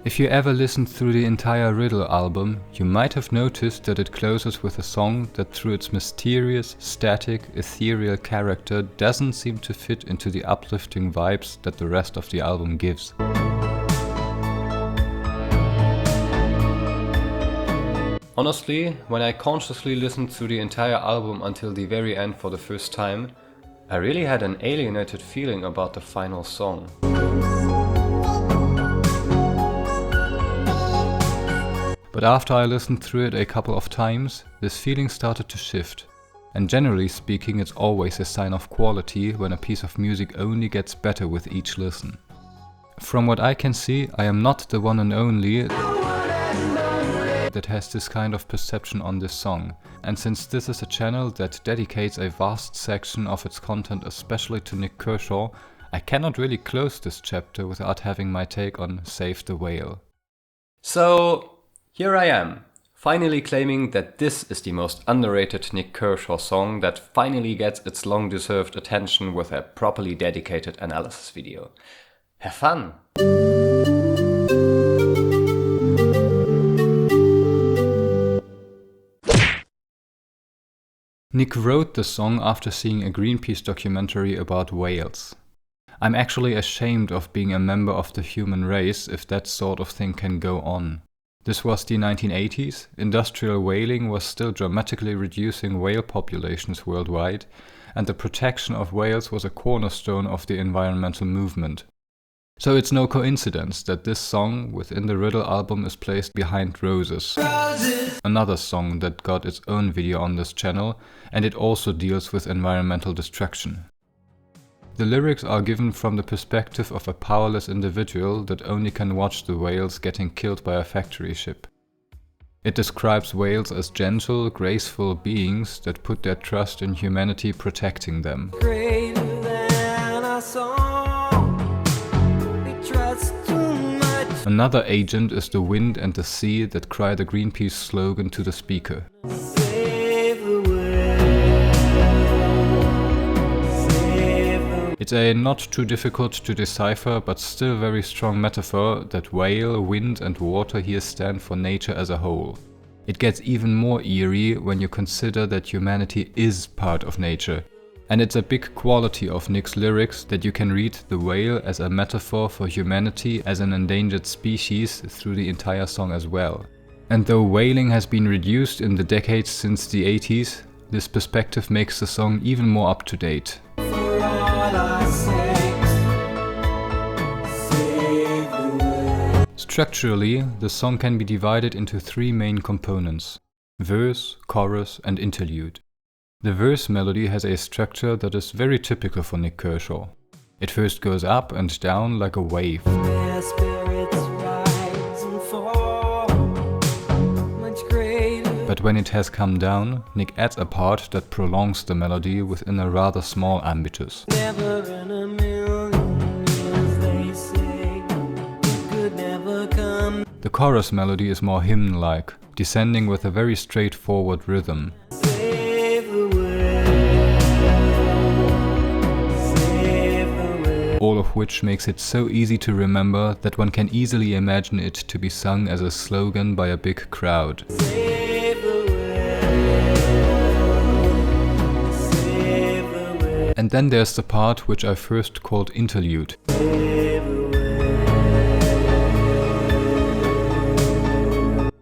If you ever listened through the entire Riddle album, you might have noticed that it closes with a song that through its mysterious, static, ethereal character doesn't seem to fit into the uplifting vibes that the rest of the album gives. Honestly, when I consciously listened through the entire album until the very end for the first time, I really had an alienated feeling about the final song. But after I listened through it a couple of times, this feeling started to shift. And generally speaking, it's always a sign of quality when a piece of music only gets better with each listen. From what I can see, I am not the one and only that has this kind of perception on this song. And since this is a channel that dedicates a vast section of its content especially to Nik Kershaw, I cannot really close this chapter without having my take on Save the Whale. So here I am, finally claiming that this is the most underrated Nik Kershaw song that finally gets its long-deserved attention with a properly dedicated analysis video. Have fun! Nik wrote the song after seeing a Greenpeace documentary about whales. I'm actually ashamed of being a member of the human race if that sort of thing can go on. This was the 1980s, industrial whaling was still dramatically reducing whale populations worldwide, and the protection of whales was a cornerstone of the environmental movement. So it's no coincidence that this song within the Riddle album is placed behind Roses, another song that got its own video on this channel, and it also deals with environmental destruction. The lyrics are given from the perspective of a powerless individual that only can watch the whales getting killed by a factory ship. It describes whales as gentle, graceful beings that put their trust in humanity protecting them. Another agent is the wind and the sea that cry the Greenpeace slogan to the speaker. It's a not too difficult to decipher but still very strong metaphor that whale, wind and water here stand for nature as a whole. It gets even more eerie when you consider that humanity is part of nature. And it's a big quality of Nik's lyrics that you can read the whale as a metaphor for humanity as an endangered species through the entire song as well. And though whaling has been reduced in the decades since the 80s, this perspective makes the song even more up to date. Structurally, the song can be divided into three main components: verse, chorus and interlude. The verse melody has a structure that is very typical for Nik Kershaw. It first goes up and down like a wave. But when it has come down, Nik adds a part that prolongs the melody within a rather small ambitus. The chorus melody is more hymn-like, descending with a very straightforward rhythm. All of which makes it so easy to remember that one can easily imagine it to be sung as a slogan by a big crowd. And then there's the part which I first called Interlude.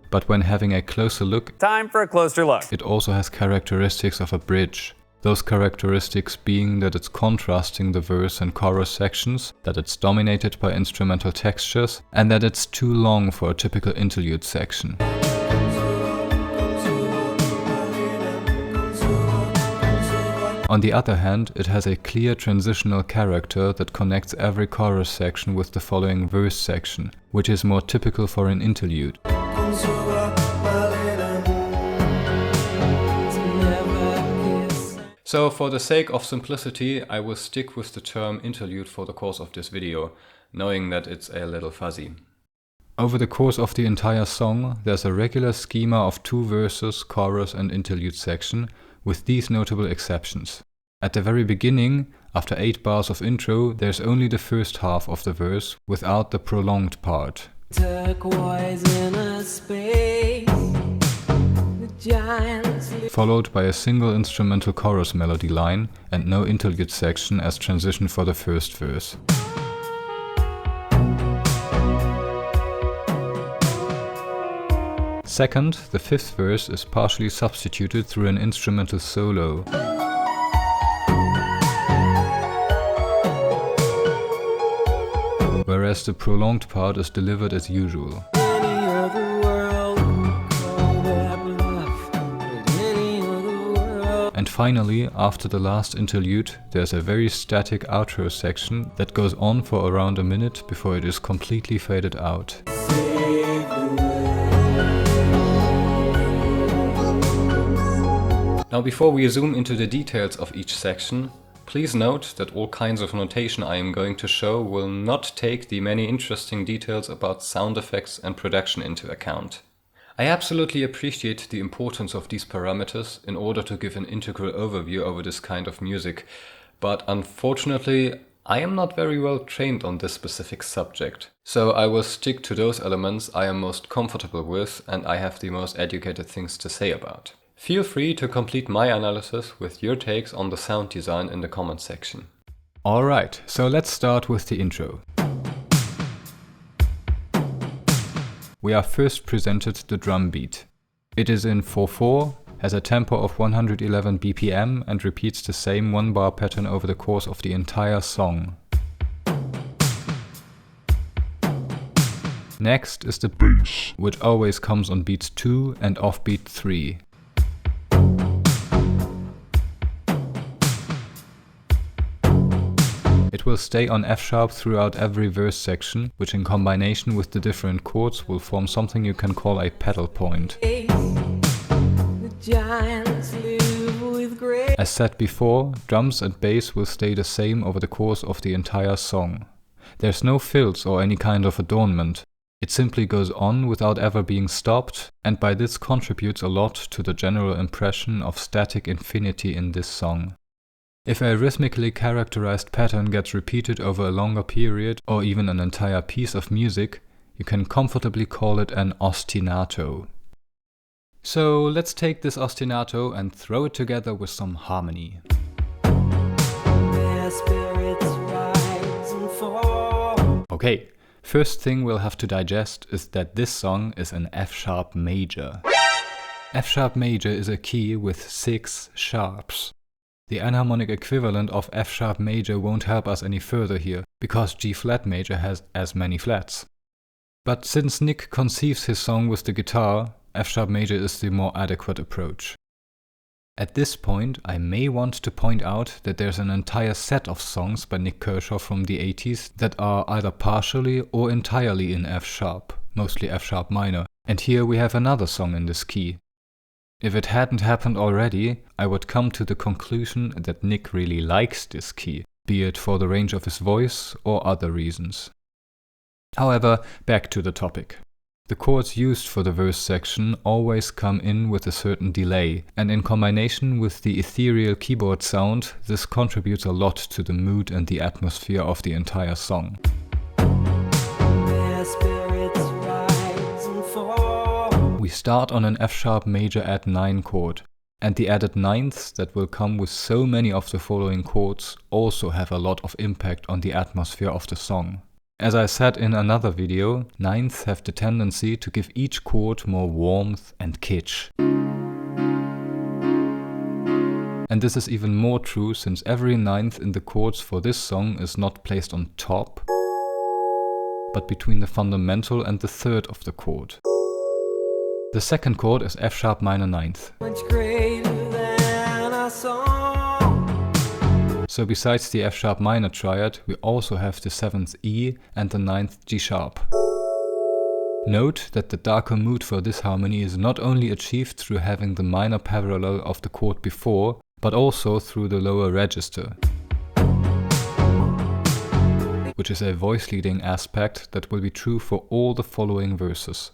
But when having a closer look, time for a closer look. It also has characteristics of a bridge. Those characteristics being that it's contrasting the verse and chorus sections, that it's dominated by instrumental textures, and that it's too long for a typical interlude section. On the other hand, it has a clear transitional character that connects every chorus section with the following verse section, which is more typical for an interlude. So for the sake of simplicity, I will stick with the term interlude for the course of this video, knowing that it's a little fuzzy. Over the course of the entire song, there's a regular schema of 2 verses, chorus and interlude section, with these notable exceptions. At the very beginning, after 8 bars of intro, there's only the first half of the verse without the prolonged part. Turquoise in a space, the giants followed by a single instrumental chorus melody line and no interlude section as transition for the first verse. Second, the fifth verse is partially substituted through an instrumental solo. Whereas the prolonged part is delivered as usual. And finally, after the last interlude, there's a very static outro section that goes on for around a minute before it is completely faded out. Now, before we zoom into the details of each section, please note that all kinds of notation I am going to show will not take the many interesting details about sound effects and production into account. I absolutely appreciate the importance of these parameters in order to give an integral overview over this kind of music, but unfortunately I am not very well trained on this specific subject. So I will stick to those elements I am most comfortable with and I have the most educated things to say about. Feel free to complete my analysis with your takes on the sound design in the comments section. Alright, so let's start with the intro. We are first presented the drum beat. It is in 4/4, has a tempo of 111 BPM and repeats the same one bar pattern over the course of the entire song. Next is the bass, which always comes on beats 2 and off beat 3. It will stay on F sharp throughout every verse section, which in combination with the different chords will form something you can call a pedal point. As said before, drums and bass will stay the same over the course of the entire song. There's no fills or any kind of adornment. It simply goes on without ever being stopped, and by this contributes a lot to the general impression of static infinity in this song. If a rhythmically characterized pattern gets repeated over a longer period or even an entire piece of music, you can comfortably call it an ostinato. So let's take this ostinato and throw it together with some harmony. Okay, first thing we'll have to digest is that this song is an F sharp major. F sharp major is a key with 6 sharps. The enharmonic equivalent of F sharp major won't help us any further here, because G flat major has as many flats. But since Nik conceives his song with the guitar, F sharp major is the more adequate approach. At this point, I may want to point out that there's an entire set of songs by Nik Kershaw from the 80s that are either partially or entirely in F sharp, mostly F sharp minor, and here we have another song in this key. If it hadn't happened already, I would come to the conclusion that Nik really likes this key, be it for the range of his voice or other reasons. However, back to the topic. The chords used for the verse section always come in with a certain delay, and in combination with the ethereal keyboard sound, this contributes a lot to the mood and the atmosphere of the entire song. We start on an F sharp major add 9 chord, and the added ninths that will come with so many of the following chords also have a lot of impact on the atmosphere of the song. As I said in another video, ninths have the tendency to give each chord more warmth and kitsch. And this is even more true since every ninth in the chords for this song is not placed on top, but between the fundamental and the third of the chord. The second chord is F sharp minor ninth. So besides the F sharp minor triad, we also have the 7th E and the 9th G sharp. Note that the darker mood for this harmony is not only achieved through having the minor parallel of the chord before, but also through the lower register, which is a voice leading aspect that will be true for all the following verses.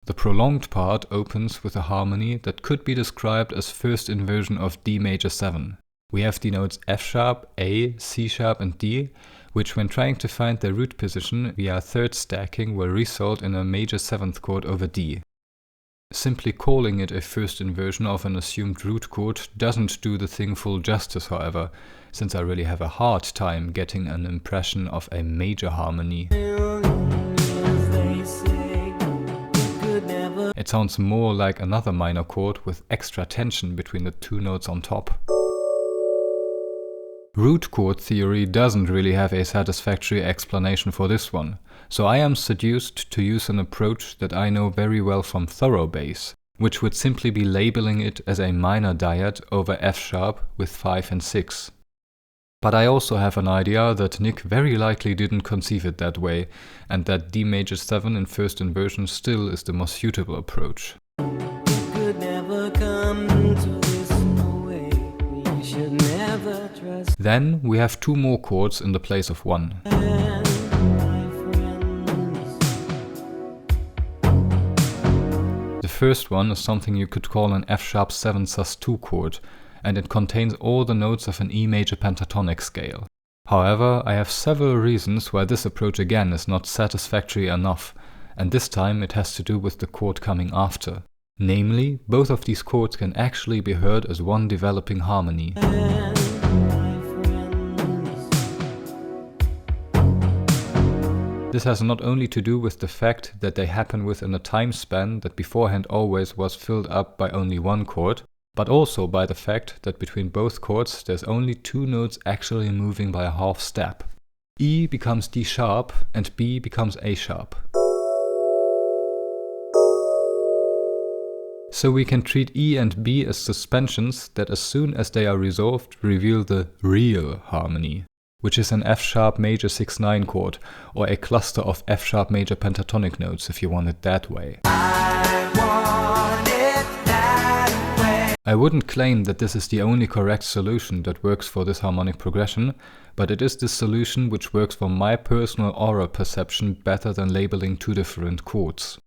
The prolonged part opens with a harmony that could be described as first inversion of D major 7. We have the notes F sharp, A, C sharp and D, which when trying to find their root position via third stacking will result in a major 7th chord over D. Simply calling it a first inversion of an assumed root chord doesn't do the thing full justice, however, since I really have a hard time getting an impression of a major harmony. It sounds more like another minor chord with extra tension between the two notes on top. Root chord theory doesn't really have a satisfactory explanation for this one, so I am seduced to use an approach that I know very well from thorough bass, which would simply be labeling it as a minor dyad over F sharp with 5 and 6. But I also have an idea that Nik very likely didn't conceive it that way, and that D major 7 in first inversion still is the most suitable approach. Could never come to this way. We should never trust. Then we have 2 more chords in the place of 1. The first one is something you could call an F sharp 7 sus2 chord, and it contains all the notes of an E major pentatonic scale. However, I have several reasons why this approach again is not satisfactory enough, and this time it has to do with the chord coming after. Namely, both of these chords can actually be heard as one developing harmony. This has not only to do with the fact that they happen within a time span that beforehand always was filled up by only one chord, but also by the fact that between both chords there's only 2 notes actually moving by a half step. E becomes D sharp and B becomes A sharp. So we can treat E and B as suspensions that as soon as they are resolved reveal the real harmony, which is an F sharp major 6-9 chord, or a cluster of F sharp major pentatonic notes if you want it that way. I wouldn't claim that this is the only correct solution that works for this harmonic progression, but it is the solution which works for my personal aura perception better than labeling 2 different chords.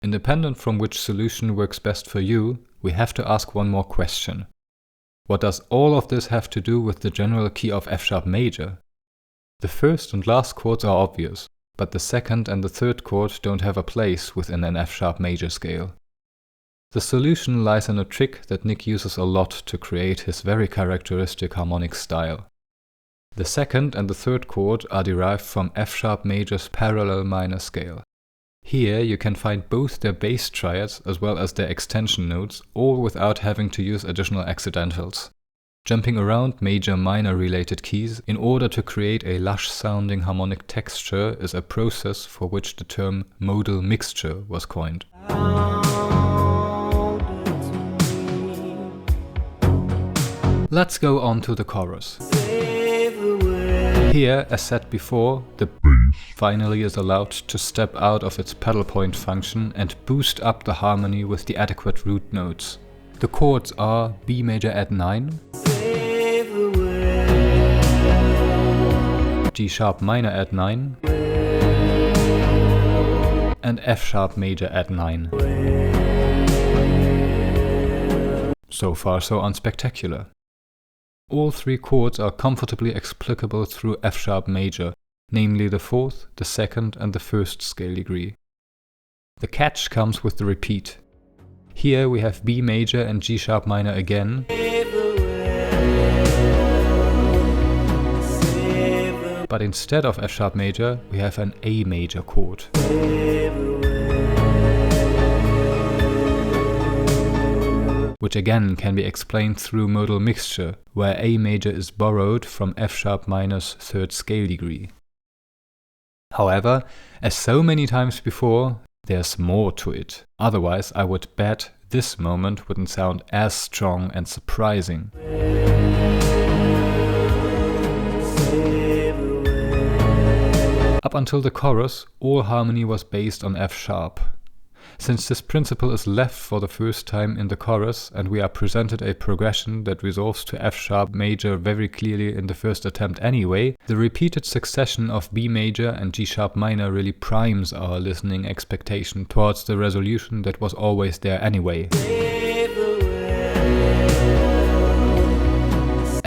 Independent from which solution works best for you, we have to ask one more question. What does all of this have to do with the general key of F sharp major? The first and last chords are obvious, but the second and the third chord don't have a place within an F sharp major scale. The solution lies in a trick that Nik uses a lot to create his very characteristic harmonic style. The second and the third chord are derived from F sharp major's parallel minor scale. Here you can find both their bass triads as well as their extension notes, all without having to use additional accidentals. Jumping around major-minor related keys in order to create a lush-sounding harmonic texture is a process for which the term modal mixture was coined. Let's go on to the chorus. Here, as said before, the bass finally is allowed to step out of its pedal point function and boost up the harmony with the adequate root notes. The chords are B major add 9, G sharp minor add 9, and F sharp major add 9. So far so unspectacular. All 3 chords are comfortably explicable through F sharp major, namely the 4th, the 2nd and the 1st scale degree. The catch comes with the repeat. Here we have B major and G sharp minor again, but instead of F sharp major we have an A major chord. Which again can be explained through modal mixture, where A major is borrowed from F sharp minor's 3rd scale degree. However, as so many times before, there's more to it. Otherwise, I would bet this moment wouldn't sound as strong and surprising. Up until the chorus, all harmony was based on F sharp. Since this principle is left for the first time in the chorus and we are presented a progression that resolves to F sharp major very clearly in the first attempt anyway, the repeated succession of B major and G sharp minor really primes our listening expectation towards the resolution that was always there anyway.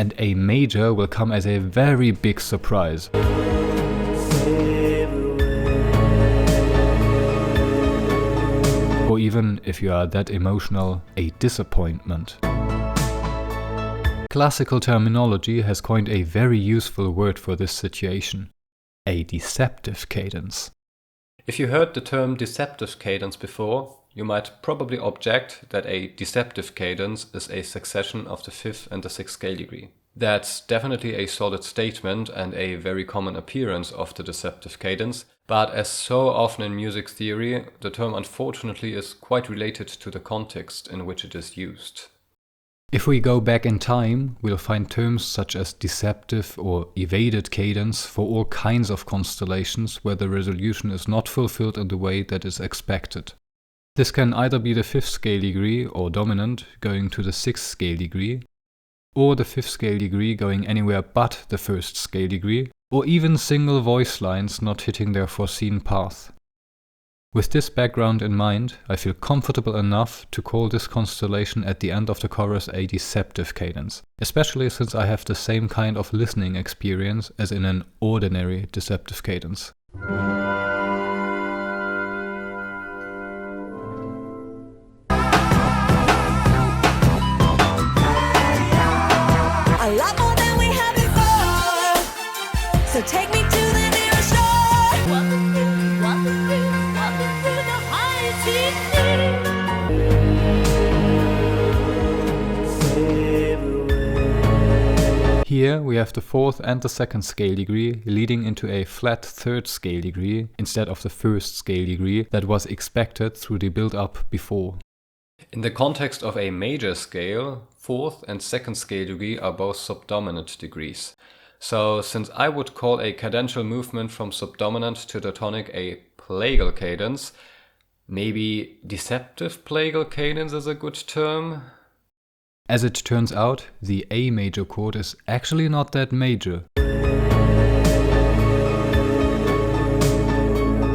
and A major will come as a very big surprise. Or even, if you are that emotional, a disappointment. Classical terminology has coined a very useful word for this situation: a deceptive cadence. If you heard the term deceptive cadence before, you might probably object that a deceptive cadence is a succession of the 5th and the 6th scale degree. That's definitely a solid statement and a very common appearance of the deceptive cadence, but as so often in music theory, the term unfortunately is quite related to the context in which it is used. If we go back in time, we'll find terms such as deceptive or evaded cadence for all kinds of constellations where the resolution is not fulfilled in the way that is expected. This can either be the 5th scale degree or dominant going to the 6th scale degree, or the 5th scale degree going anywhere but the 1st scale degree, or even single voice lines not hitting their foreseen path. With this background in mind, I feel comfortable enough to call this constellation at the end of the chorus a deceptive cadence, especially since I have the same kind of listening experience as in an ordinary deceptive cadence. A lot more than we had before. So take me to the nearest shore. Walking through the high sea. Here we have the 4th and the 2nd scale degree leading into a flat 3rd scale degree instead of the 1st scale degree that was expected through the build-up before. In the context of a major scale, 4th and 2nd scale degree are both subdominant degrees. So since I would call a cadential movement from subdominant to the tonic a plagal cadence, maybe deceptive plagal cadence is a good term? As it turns out, the A major chord is actually not that major.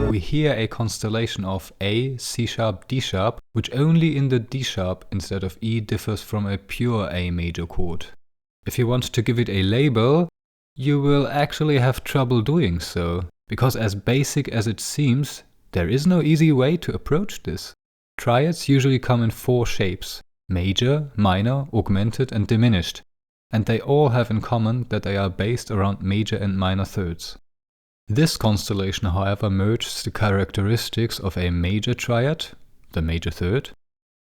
We hear a constellation of A, C sharp, D sharp, which only in the D sharp instead of E differs from a pure A major chord. If you want to give it a label, you will actually have trouble doing so, because as basic as it seems, there is no easy way to approach this. Triads usually come in 4 shapes: major, minor, augmented and diminished, and they all have in common that they are based around major and minor thirds. This constellation, however, merges the characteristics of a major triad, the major third,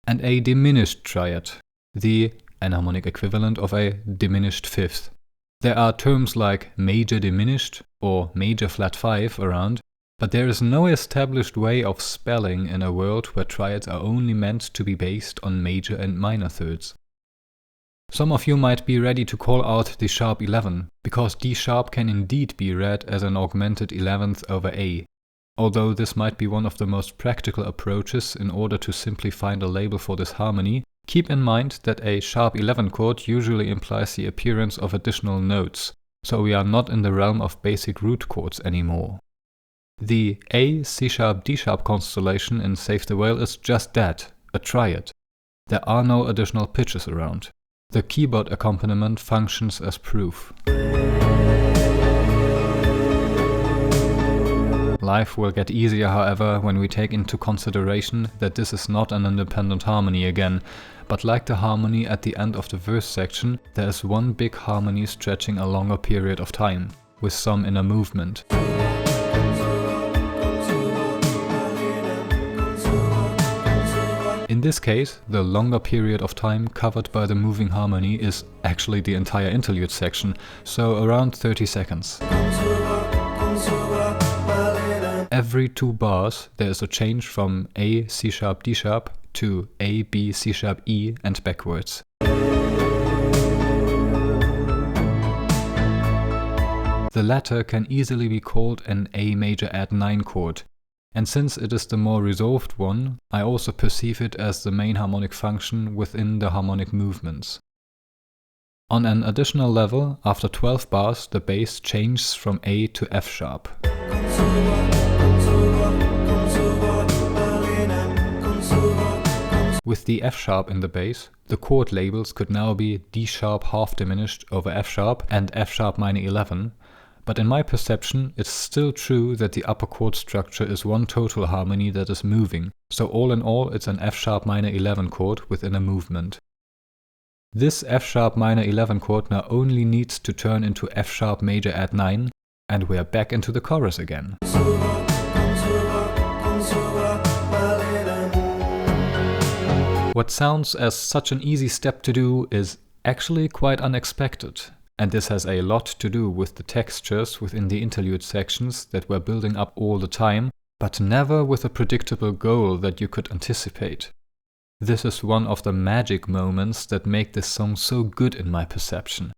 and a diminished triad, the enharmonic equivalent of a diminished fifth. There are terms like major diminished or major flat 5 around, but there is no established way of spelling in a world where triads are only meant to be based on major and minor thirds. Some of you might be ready to call out the sharp 11, because D sharp can indeed be read as an augmented 11th over A. Although this might be one of the most practical approaches in order to simply find a label for this harmony, keep in mind that a sharp 11 chord usually implies the appearance of additional notes, so we are not in the realm of basic root chords anymore. The A, C sharp, D sharp constellation in Save the Whale is just that, a triad. There are no additional pitches around. The keyboard accompaniment functions as proof. Life will get easier, however, when we take into consideration that this is not an independent harmony again, but like the harmony at the end of the verse section, there is one big harmony stretching a longer period of time, with some inner movement. In this case, the longer period of time covered by the moving harmony is actually the entire interlude section, so around 30 seconds. Every 2 bars there is a change from A, C sharp, D sharp to A, B, C sharp, E and backwards. The latter can easily be called an A major add 9 chord. And since it is the more resolved one, I also perceive it as the main harmonic function within the harmonic movements. On an additional level, after 12 bars, the bass changes from A to F sharp. With the F sharp in the bass, The chord labels could now be D sharp half diminished over F sharp and F sharp minor 11, but in my perception it's still true that the upper chord structure is one total harmony that is moving, so all in all it's an F sharp minor 11 chord within a movement. This F sharp minor 11 chord now only needs to turn into F sharp major add 9, and we're back into the chorus again. What sounds as such an easy step to do is actually quite unexpected, and this has a lot to do with the textures within the interlude sections that were building up all the time, but never with a predictable goal that you could anticipate. This is one of the magic moments that make this song so good in my perception.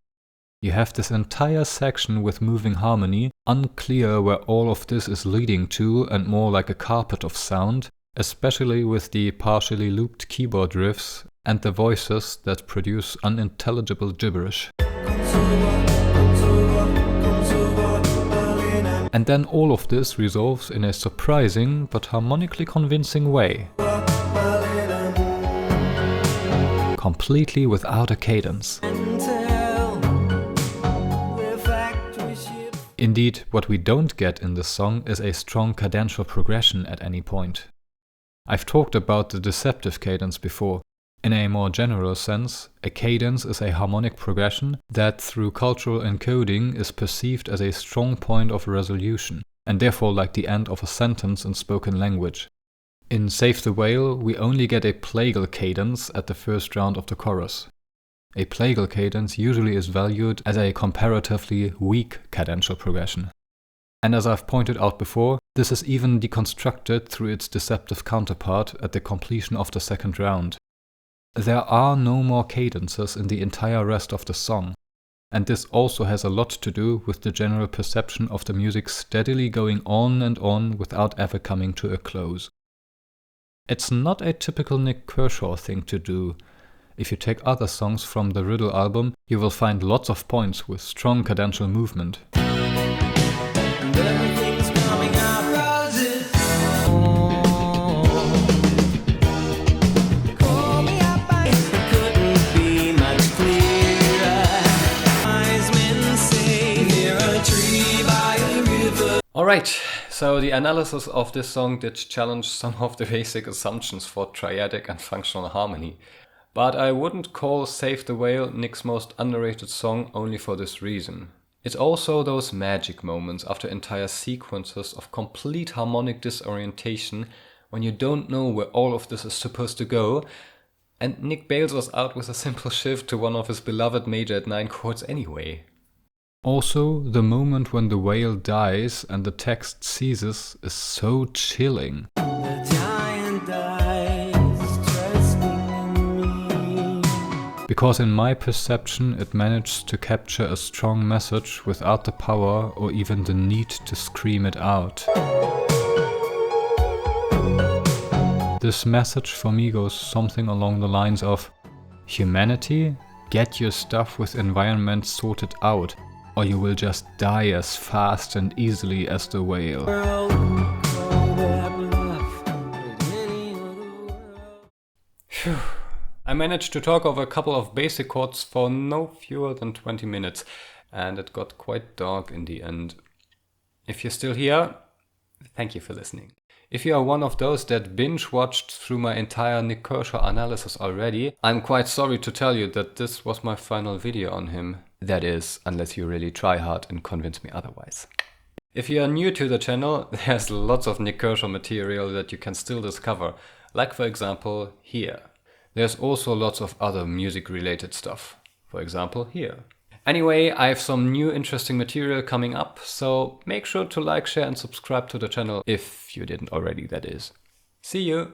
You have this entire section with moving harmony, unclear where all of this is leading to and more like a carpet of sound, especially with the partially looped keyboard riffs and the voices that produce unintelligible gibberish. And then all of this resolves in a surprising but harmonically convincing way. Completely without a cadence. Indeed, what we don't get in this song is a strong cadential progression at any point. I've talked about the deceptive cadence before. In a more general sense, a cadence is a harmonic progression that through cultural encoding is perceived as a strong point of resolution, and therefore like the end of a sentence in spoken language. In Save the Whale, we only get a plagal cadence at the first round of the chorus. A plagal cadence usually is valued as a comparatively weak cadential progression. And as I've pointed out before, this is even deconstructed through its deceptive counterpart at the completion of the second round. There are no more cadences in the entire rest of the song, and this also has a lot to do with the general perception of the music steadily going on and on without ever coming to a close. It's not a typical Nik Kershaw thing to do. If you take other songs from the Riddle album, you will find lots of points with strong cadential movement. Alright, so the analysis of this song did challenge some of the basic assumptions for triadic and functional harmony. But I wouldn't call Save the Whale Nik's most underrated song only for this reason. It's also those magic moments after entire sequences of complete harmonic disorientation when you don't know where all of this is supposed to go, and Nik bails us out with a simple shift to one of his beloved major at 9 chords anyway. Also, the moment when the whale dies and the text ceases is so chilling. Because in my perception it managed to capture a strong message without the power or even the need to scream it out. This message for me goes something along the lines of: humanity, get your stuff with environment sorted out, or you will just die as fast and easily as the whale. Phew. I managed to talk over a couple of basic chords for no fewer than 20 minutes, and it got quite dark in the end. If you're still here, thank you for listening. If you are one of those that binge-watched through my entire Nik Kershaw analysis already, I'm quite sorry to tell you that this was my final video on him. That is, unless you really try hard and convince me otherwise. If you are new to the channel, there's lots of Nik Kershaw material that you can still discover, like for example here. There's also lots of other music-related stuff, for example here. Anyway, I have some new interesting material coming up, so make sure to like, share and subscribe to the channel if you didn't already, that is. See you!